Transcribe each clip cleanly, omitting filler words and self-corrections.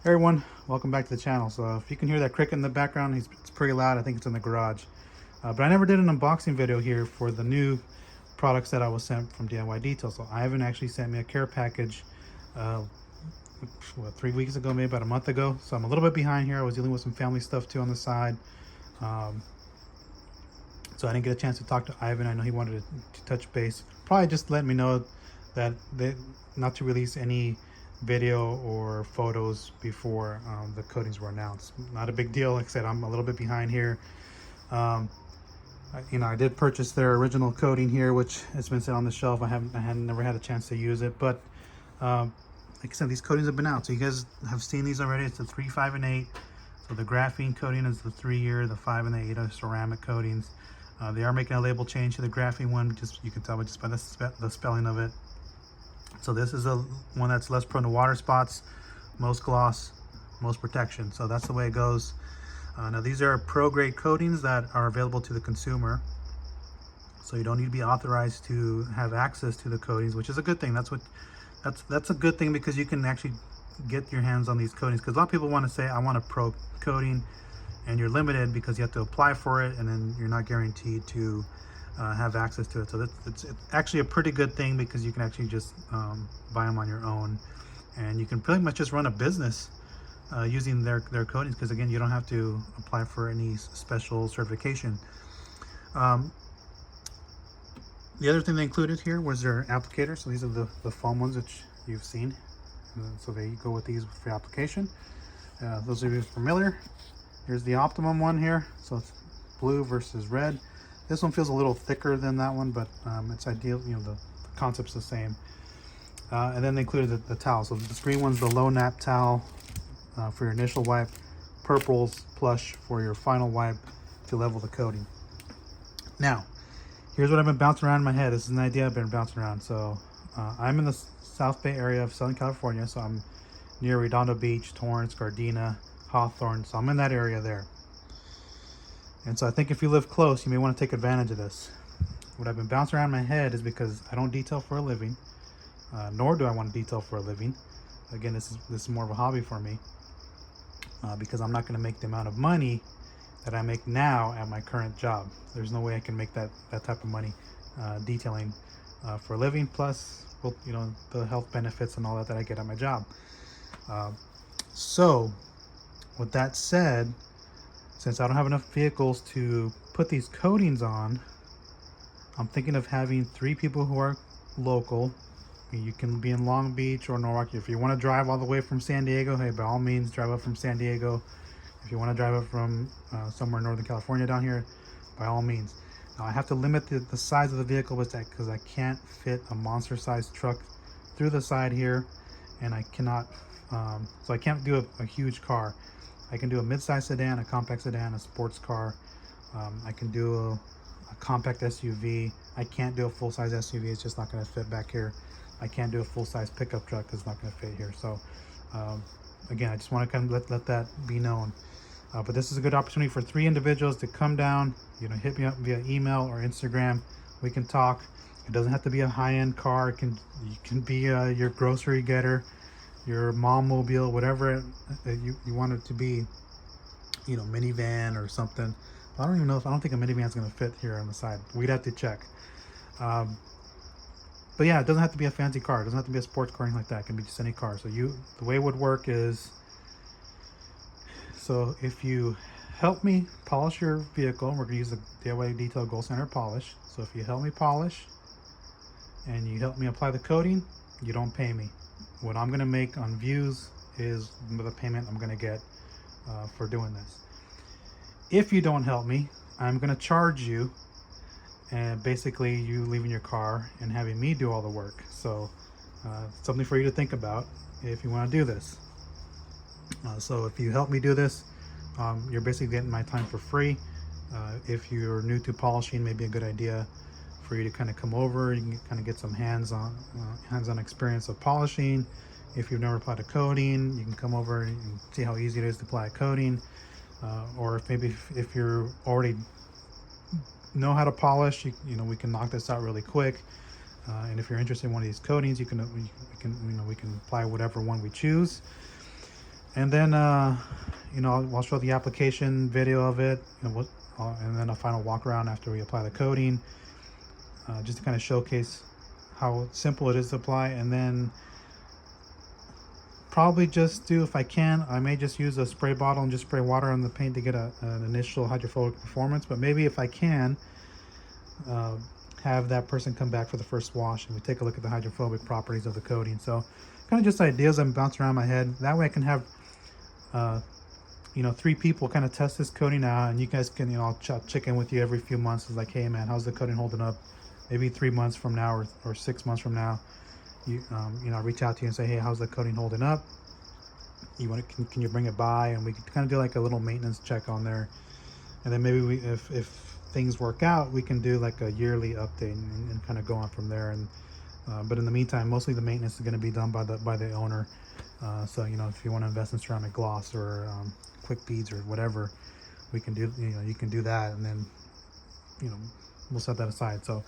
Hey everyone, welcome back to the channel. So if you can hear that cricket in the background, it's pretty loud. I think it's in the garage. But I never did an unboxing video here for the new products that I was sent from DIY Detail. So Ivan actually sent me a care package, uh, 3 weeks ago, maybe about a month ago. So I'm a little bit behind here. I was dealing with some family stuff too on the side. Um, so I didn't get a chance to talk to Ivan. I know he wanted to touch base. Probably just let me know that not to release any video or photos before the coatings were announced. Not a big deal. Like I said, I'm a little bit behind here. I did purchase their original coating here, which has been set on the shelf. I had never had a chance to use it, but like I said, these coatings have been out, so you guys have seen these already. It's the 3, 5, and 8. So the graphene coating is the 3-year, the 5 and the 8 are ceramic coatings. They are making a label change to the graphene one. Just you can tell just by the spelling of it. So this is one that's less prone to water spots, most gloss, most protection. So that's the way it goes. Now these are pro grade coatings that are available to the consumer. So you don't need to be authorized to have access to the coatings, which is a good thing. That's a good thing, because you can actually get your hands on these coatings. Because a lot of people want to say, I want a pro coating, and you're limited because you have to apply for it, and then you're not guaranteed to have access to it. So it's actually a pretty good thing, because you can actually just buy them on your own, and you can pretty much just run a business using their coatings, because again, you don't have to apply for any special certification. The other thing they included here was their applicator. So these are the foam ones that you've seen. So they go with these for application. Those of you familiar, here's the Optimum one here. So it's blue versus red. This one feels a little thicker than that one, but it's ideal. The concept's the same. And then they included the towel. So the green one's the low nap towel for your initial wipe. Purple's plush for your final wipe to level the coating. Now, here's what I've been bouncing around in my head. This is an idea I've been bouncing around. So I'm in the South Bay area of Southern California. So I'm near Redondo Beach, Torrance, Gardena, Hawthorne. So I'm in that area there. And so I think if you live close, you may want to take advantage of this. What I've been bouncing around in my head is, because I don't detail for a living, nor do I want to detail for a living. Again, this is more of a hobby for me, because I'm not going to make the amount of money that I make now at my current job. There's no way I can make that type of money detailing for a living, plus, well, the health benefits and all that I get at my job. So with that said, since I don't have enough vehicles to put these coatings on, I'm thinking of having 3 people who are local. You can be in Long Beach or Norwalk. If you want to drive all the way from San Diego, hey, by all means, drive up from San Diego. If you want to drive up from somewhere in Northern California down here, by all means. Now I have to limit the size of the vehicle with that, because I can't fit a monster-sized truck through the side here, and I cannot. So I can't do a huge car. I can do a mid-size sedan, a compact sedan, a sports car. I can do a compact SUV. I can't do a full-size SUV. It's just not going to fit back here. I can't do a full-size pickup truck. It's not going to fit here. So again, I just want to kind of let that be known. But this is a good opportunity for 3 individuals to come down, hit me up via email or Instagram. We can talk. It doesn't have to be a high-end car. You can be your grocery getter, your mom mobile, whatever you want it to be, minivan or something. I don't think a minivan is going to fit here on the side. We'd have to check. But yeah, it doesn't have to be a fancy car. It doesn't have to be a sports car or anything like that. It can be just any car. So the way it would work is, so if you help me polish your vehicle, we're going to use the DIY Detail Gold Standard Polish. So if you help me polish and you help me apply the coating, you don't pay me. What I'm going to make on views is the payment I'm going to get for doing this. If you don't help me, I'm going to charge you, and basically you leaving your car and having me do all the work. So something for you to think about if you want to do this. So if you help me do this, you're basically getting my time for free. If you're new to polishing, maybe a good idea for you to kind of come over. You can kind of get some hands-on experience of polishing. If you've never applied a coating, you can come over and see how easy it is to apply a coating. Or if you're already know how to polish, we can knock this out really quick. And if you're interested in one of these coatings, we can apply whatever one we choose. And then I'll show the application video of it, and then a final walk around after we apply the coating, just to kind of showcase how simple it is to apply. And then probably just do, if I can, I may just use a spray bottle and just spray water on the paint to get an initial hydrophobic performance. But maybe if I can, have that person come back for the first wash and we take a look at the hydrophobic properties of the coating. So kind of just ideas I'm bouncing around my head. That way I can have 3 people kind of test this coating out, and you guys can, I'll check in with you every few months. It's like, hey man, how's the coating holding up? Maybe 3 months from now or 6 months from now, reach out to you and say, hey, how's the coating holding up? Can you bring it by, and we can kind of do like a little maintenance check on there. And then maybe if things work out, we can do like a yearly update and kind of go on from there. And but in the meantime, mostly the maintenance is going to be done by the owner. So if you want to invest in ceramic gloss or quick beads or whatever, we can do, you can do that, and then we'll set that aside. So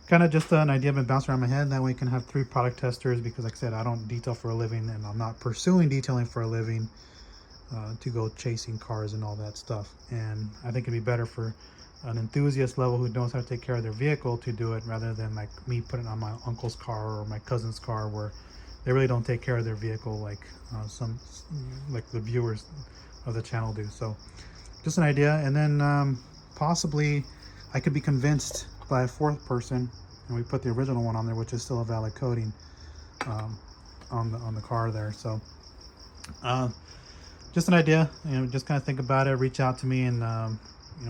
kind of just an idea I've been bouncing around my head. That way you can have 3 product testers, because like I said, I don't detail for a living, and I'm not pursuing detailing for a living to go chasing cars and all that stuff. And I think it'd be better for an enthusiast level who knows how to take care of their vehicle to do it, rather than like me putting it on my uncle's car or my cousin's car, where they really don't take care of their vehicle like like the viewers of the channel do. So just an idea. And then possibly I could be convinced by a 4th person, and we put the original one on there, which is still a valid coating on the car there. So just an idea. Just kind of think about it, reach out to me, and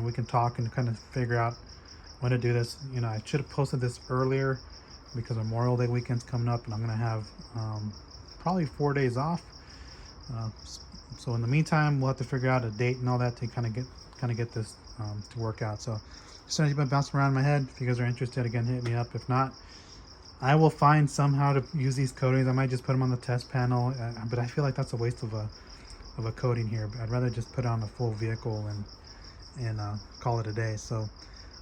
we can talk and kind of figure out when to do this. I should have posted this earlier because Memorial Day weekend's coming up, and I'm gonna have probably 4 days off. So in the meantime, we'll have to figure out a date and all that to kind of get this to work out. So just something been bouncing around in my head. If you guys are interested, again, hit me up. If not, I will find somehow to use these coatings. I might just put them on the test panel, but I feel like that's a waste of a coating here. I'd rather just put it on a full vehicle and call it a day. So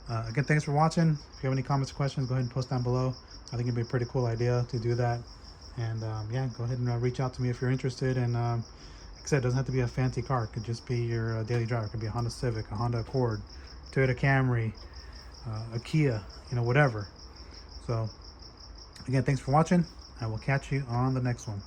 again, thanks for watching. If you have any comments or questions, go ahead and post down below. I think it'd be a pretty cool idea to do that. And yeah, go ahead and reach out to me if you're interested. And like I said, it doesn't have to be a fancy car. It could just be your daily driver. It could be a Honda Civic, a Honda Accord, Toyota Camry, a Kia, whatever. So again, thanks for watching. I will catch you on the next one.